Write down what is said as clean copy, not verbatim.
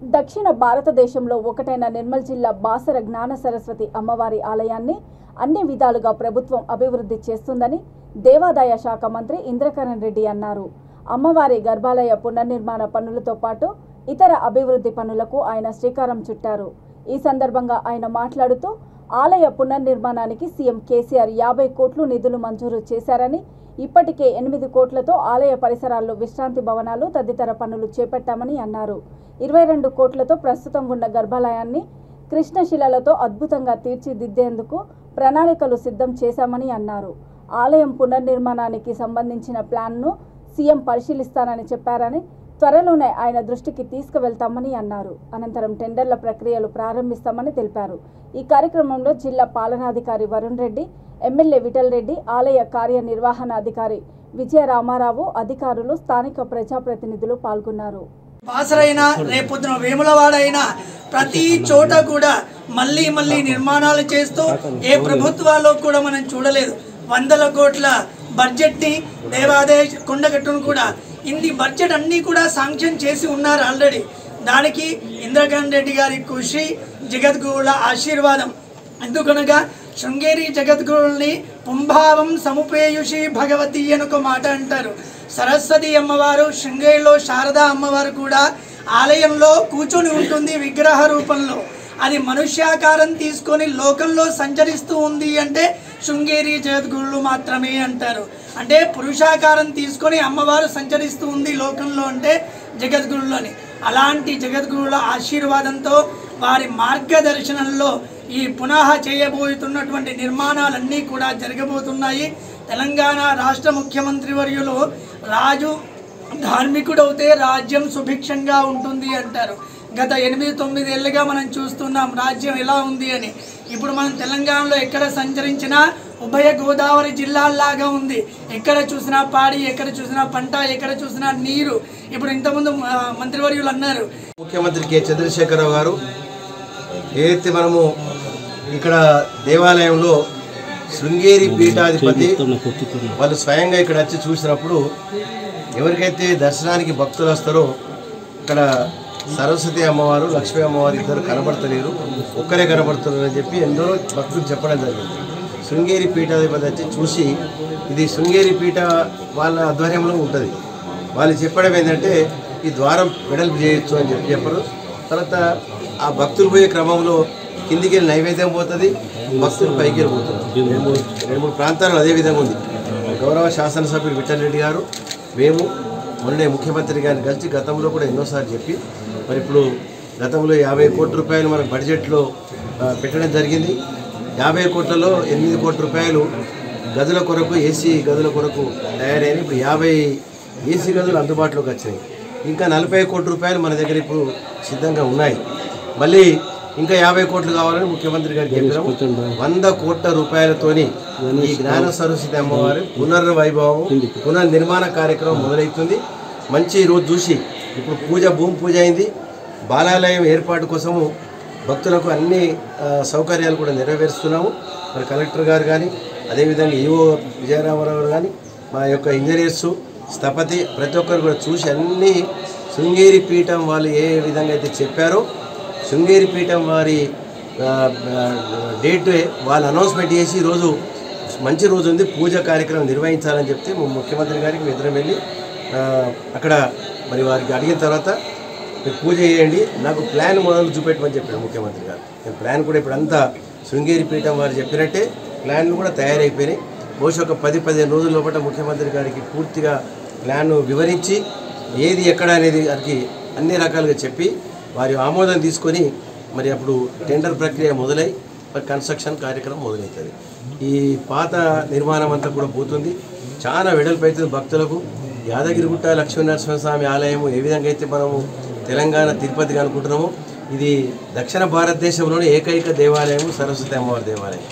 దక్షిణ భారతదేశంలో ఒకటైన నిర్మల్ జిల్లా బాసర జ్ఞాన సరస్వతి అమ్మవారి ఆలయాన్ని అన్ని విధాలుగా ప్రభుత్వం అభివృద్ధి చేస్తుందని దేవాదాయ శాఖ మంత్రి ఇంద్రకరణ్ రెడ్డి అన్నారు. అమ్మవారి గర్భాలయ పునర్నిర్మాణ పనులతో పాటు ఇతర అభివృద్ధి పనులకు ఆయన శ్రీకారం చుట్టారు. ఈ సందర్భంగా ఆయన మాట్లాడుతూ ఆలయ పునర్నిర్మాణానికి సీఎం కేసీఆర్ 50 కోట్లు నిధులు మంజూరు చేశారని, ఇప్పటికే 8 కోట్లతో ఆలయ పరిసరాల్లో విశ్రాంతి భవనాలు తదితర పనులు చేపట్టామని అన్నారు. 22 కోట్లతో ప్రస్తుతం ఉన్న గర్భాలయాన్ని కృష్ణశిలలతో అద్భుతంగా తీర్చిదిద్దేందుకు ప్రణాళికలు సిద్ధం చేశామని అన్నారు. ఆలయం పునర్నిర్మాణానికి సంబంధించిన ప్లాన్ను సీఎం పరిశీలిస్తానని చెప్పారని, త్వరలోనే ఆయన దృష్టికి తీసుకువెళ్తామని అన్నారు. అనంతరం టెండర్ల ప్రక్రియలు ప్రారంభిస్తామని తెలిపారు. ఈ కార్యక్రమంలో జిల్లా పాలనాధికారి వరుణ్ రెడ్డి, ఎమ్మెల్యే విఠల్ రెడ్డి, ఆలయ కార్యనిర్వహణాధికారి విజయ రామారావు, అధికారులు, స్థానిక ప్రజాప్రతినిధులు పాల్గొన్నారు. బాసరైనా రేపొద్దున వేములవాడైనా ప్రతి చోట కూడా మళ్ళీ నిర్మాణాలు చేస్తూ ఏ ప్రభుత్వాల్లో కూడా మనం చూడలేదు. 100 కోట్ల బడ్జెట్ని దేవాదాయ కొండగట్టును కూడా ఇన్ని బడ్జెట్ అన్నీ కూడా శాంక్షన్ చేసి ఉన్నారు ఆల్రెడీ. దానికి ఇంద్రకరణ్ రెడ్డి గారి కృషి, జగద్గురుల ఆశీర్వాదం. ఎందుకనగా శృంగేరి జగద్గురుల్ని పుంభావం సముపేయుషి భగవతి అని ఒక మాట అంటారు. సరస్వతి అమ్మవారు, శృంగేరిలో శారదా అమ్మవారు కూడా ఆలయంలో కూర్చొని ఉంటుంది విగ్రహ రూపంలో. అది మనుష్యాకారం తీసుకొని లోకంలో సంచరిస్తూ ఉంది అంటే శృంగేరి జగద్గురులు మాత్రమే అంటారు. అంటే పురుషాకారం తీసుకొని అమ్మవారు సంచరిస్తూ ఉంది లోకంలో అంటే జగద్గురులని. అలాంటి జగద్గురుల ఆశీర్వాదంతో వారి మార్గదర్శనంలో ఈ పునః చేయబోతున్నటువంటి నిర్మాణాలన్నీ కూడా జరగబోతున్నాయి. తెలంగాణ రాష్ట్ర ముఖ్యమంత్రి వర్యులు రాజు ధార్మికుడవుతే రాజ్యం సుభిక్షంగా ఉంటుంది అంటారు. గత 8-9 ఏళ్ళుగా మనం చూస్తున్నాం రాజ్యం ఎలా ఉంది అని. ఇప్పుడు మనం తెలంగాణలో ఎక్కడ సంచరించినా ఉభయ గోదావరి జిల్లాల్లాగా ఉంది. ఎక్కడ చూసినా పాడి, ఎక్కడ చూసినా పంట, ఎక్కడ చూసినా నీరు. ఇప్పుడు ఇంతకుముందు మంత్రివర్యులు అన్నారు, ముఖ్యమంత్రి కె చంద్రశేఖరరావు గారు ఏదైతే మనము ఇక్కడ దేవాలయంలో శృంగేరి పీఠాధిపతి వాళ్ళు స్వయంగా ఇక్కడ వచ్చి చూసినప్పుడు ఎవరికైతే దర్శనానికి భక్తులు వస్తారో ఇక్కడ సరస్వతి అమ్మవారు, లక్ష్మీ అమ్మవారు ఇద్దరు కనబడతలేరు, ఒక్కరే కనబడుతున్నారు అని చెప్పి ఎందరో భక్తులు చెప్పడం జరిగింది. శృంగేరి పీఠాధిపతి వచ్చి చూసి ఇది శృంగేరి పీఠ వాళ్ళ ఆధ్వర్యంలో ఉంటుంది. వాళ్ళు చెప్పడం ఏంటంటే ఈ ద్వారం వెడల్పు చేయొచ్చు అని చెప్పారు. తర్వాత ఆ భక్తులు పోయే క్రమంలో కిందికి వెళ్ళి నైవేద్యం పోతుంది, భక్తులు పైకి వెళ్ళిపోతున్నారు. 2-3 ప్రాంతాలు అదేవిధంగా ఉంది. గౌరవ శాసనసభ్యులు విఠల్ రెడ్డి గారు, మేము మొన్నే ముఖ్యమంత్రి గారిని కలిసి గతంలో కూడా ఎన్నోసార్లు చెప్పి మరి ఇప్పుడు గతంలో 50 కోట్ల రూపాయలు మన బడ్జెట్లో పెట్టడం జరిగింది. 50 కోట్లలో 8 కోట్ల రూపాయలు గదుల కొరకు, ఏసీ గదుల కొరకు తయారైన ఇప్పుడు 50 ఏసీ గదులు అందుబాటులోకి వచ్చినాయి. ఇంకా 40 కోట్ల రూపాయలు మన దగ్గర ఇప్పుడు సిద్ధంగా ఉన్నాయి. మళ్ళీ ఇంకా 50 కోట్లు కావాలని ముఖ్యమంత్రి గారికి చెప్పారు. 100 కోట్ల రూపాయలతోని ఈ జ్ఞాన సరస్వతి అమ్మవారి పునర్వైభవం, పునర్నిర్మాణ కార్యక్రమం మొదలవుతుంది. మంచి రోజు చూసి ఇప్పుడు భూమి పూజ అయింది. బాలాలయం ఏర్పాటు కోసము భక్తులకు అన్ని సౌకర్యాలు కూడా నెరవేరుస్తున్నాము. మరి కలెక్టర్ గారు కానీ, అదేవిధంగా ఈఓ విజయరామారావు కానీ, మా యొక్క ఇంజనీర్స్, స్థపతి ప్రతి ఒక్కరు కూడా చూసి అన్ని శృంగేరి పీఠం వాళ్ళు ఏ విధంగా అయితే చెప్పారో శృంగేరి పీఠం వారి డేట్ వాళ్ళు అనౌన్స్మెంట్ చేసి ఈరోజు మంచి రోజు ఉంది, పూజ కార్యక్రమం నిర్వహించాలని చెప్తే ముఖ్యమంత్రి గారికి ఇద్దరం వెళ్ళి అక్కడ మరి వారికి అడిగిన తర్వాత మీరు పూజ చేయండి, నాకు ప్లాన్ మొదలు చూపెట్టమని చెప్పాడు ముఖ్యమంత్రి గారు. నేను ప్లాన్ కూడా ఇప్పుడు అంతా శృంగేరి పీఠం వారు చెప్పినట్టే ప్లాన్లు కూడా తయారైపోయినాయి. బహుశా ఒక 10-15 రోజుల లోపల ముఖ్యమంత్రి గారికి పూర్తిగా ప్లాన్ వివరించి ఏది ఎక్కడ అనేది వారికి అన్ని రకాలుగా చెప్పి వారి ఆమోదం తీసుకొని మరి అప్పుడు టెండర్ ప్రక్రియ మొదలై మరి కన్స్ట్రక్షన్ కార్యక్రమం మొదలవుతుంది. ఈ పాత నిర్మాణం అంతా కూడా పోతుంది, చాలా వెడల్పు అవుతుంది. భక్తులకు యాదగిరిగుట్ట లక్ష్మీనరసింహస్వామి ఆలయం ఏ విధంగా అయితే మనము తెలంగాణ తిరుపతిగా అనుకుంటున్నామో ఇది దక్షిణ భారతదేశంలోనే ఏకైక దేవాలయం సరస్వతి అమ్మవారి దేవాలయం.